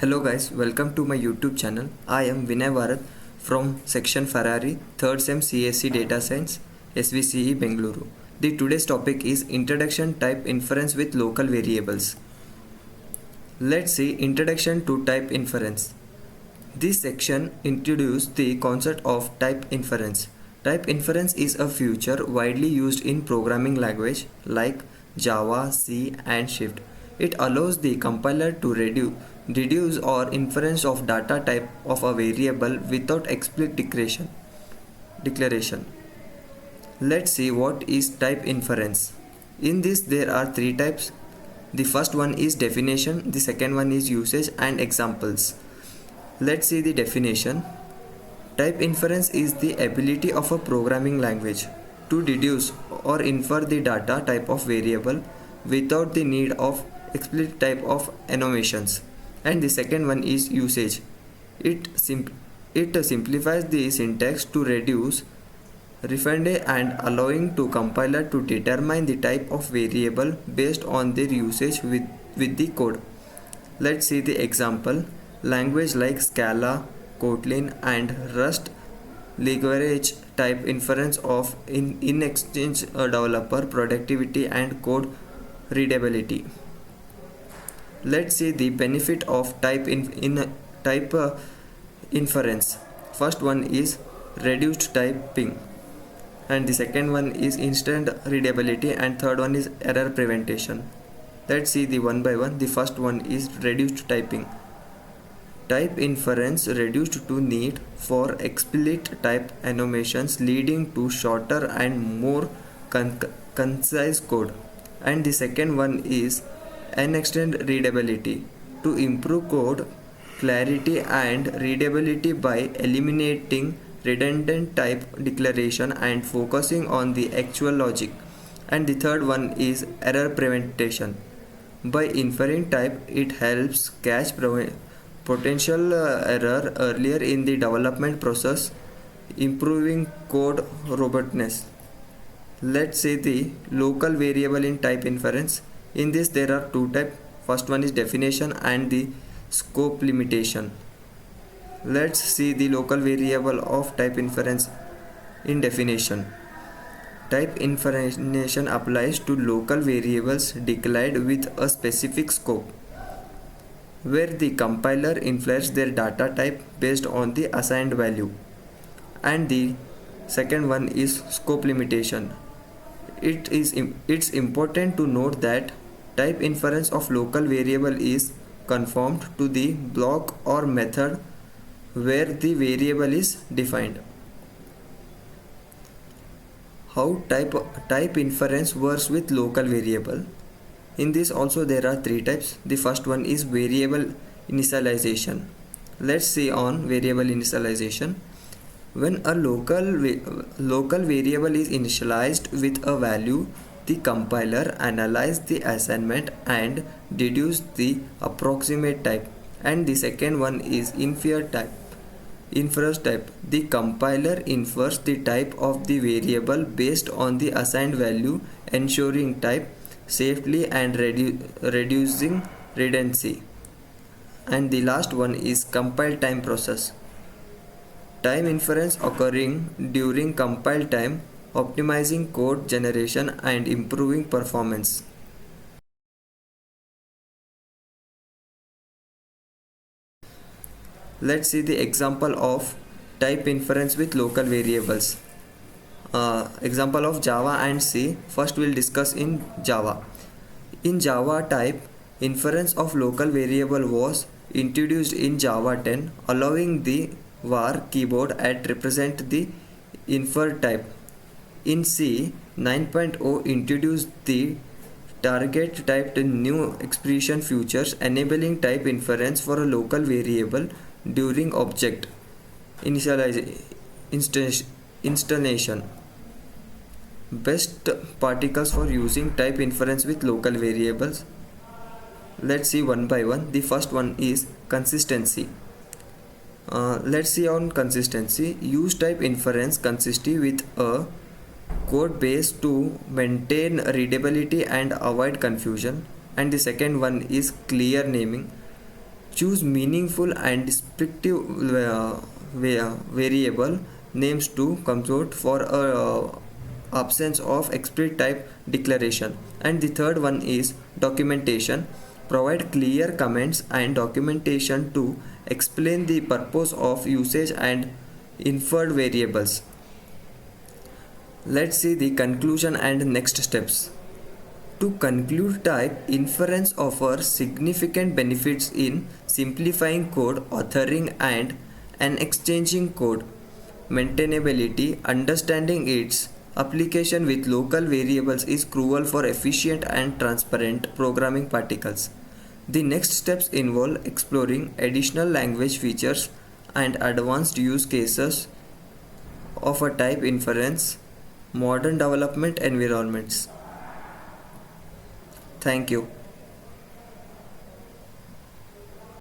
Hello guys, welcome to my YouTube channel. I am Vinay Bharat from section Ferrari, 3rd SEM CSC Data Science, SVCE Bengaluru. The today's topic is Introduction Type Inference with Local Variables. Let's see Introduction to Type Inference. This section introduces the concept of type inference. Type inference is a feature widely used in programming language like Java, C and Shift. It allows the compiler to reduce or inference of data type of a variable without explicit declaration. Let's see what is type inference. In this there are three types. The first one is definition, the second one is usage and examples. Let's see the definition. Type inference is the ability of a programming language to deduce or infer the data type of variable without the need of explicit type of annotations. And the second one is usage. It simplifies the syntax to reduce redundancy and allowing to compiler to determine the type of variable based on their usage with the code. Let's see the example. Language like Scala, Kotlin and Rust leverage type inference of in exchange developer productivity and code readability. Let's see the benefit of type inference. First one is reduced typing, and the second one is instant readability, and third one is error prevention. Let's see the one by one. The first one is reduced typing. Type inference reduced to need for explicit type annotations, leading to shorter and more concise code. And the second one is extended readability, to improve code clarity and readability by eliminating redundant type declaration and focusing on the actual logic. And the third one is error prevention. By inferring type, it helps catch potential error earlier in the development process, improving code robustness. Let's see the local variable in type inference. In this there are two types. First one is definition and the scope limitation. Let's see the local variable of type inference in definition. Type information applies to local variables declared with a specific scope, where the compiler infers their data type based on the assigned value. And the second one is scope limitation. It's important to note that type inference of local variable is conformed to the block or method where the variable is defined. How type inference works with local variable. In this also there are three types. The first one is variable initialization. Let's see on variable initialization. When a local variable is initialized with a value, the compiler analyzes the assignment and deduces the approximate type. And the second one is infer type. The compiler infers the type of the variable based on the assigned value, ensuring type safely and reducing redundancy. And the last one is compile time process. Time inference occurring during compile time, optimizing code generation and improving performance. Let's see the example of type inference with local variables. Example of Java and C. First we'll discuss in Java. In Java, type inference of local variable was introduced in Java 10, allowing the var keyboard at represent the infer type. In C 9.0 introduced the target typed new expression features, enabling type inference for a local variable during object installation. Best particles for using type inference with local variables. Let's see one by one. The first one is consistency. Let's see on consistency. Use type inference consistently with a code base to maintain readability and avoid confusion. And the second one is clear naming. Choose meaningful and descriptive variable names to compute for absence of explicit type declaration. And the third one is documentation. Provide clear comments and documentation to explain the purpose of usage and inferred variables. Let's see the conclusion and next steps. To conclude, type inference offers significant benefits in simplifying code authoring and exchanging code maintainability. Understanding its application with local variables is crucial for efficient and transparent programming particles. The next steps involve exploring additional language features and advanced use cases of a type inference modern development environments. Thank you.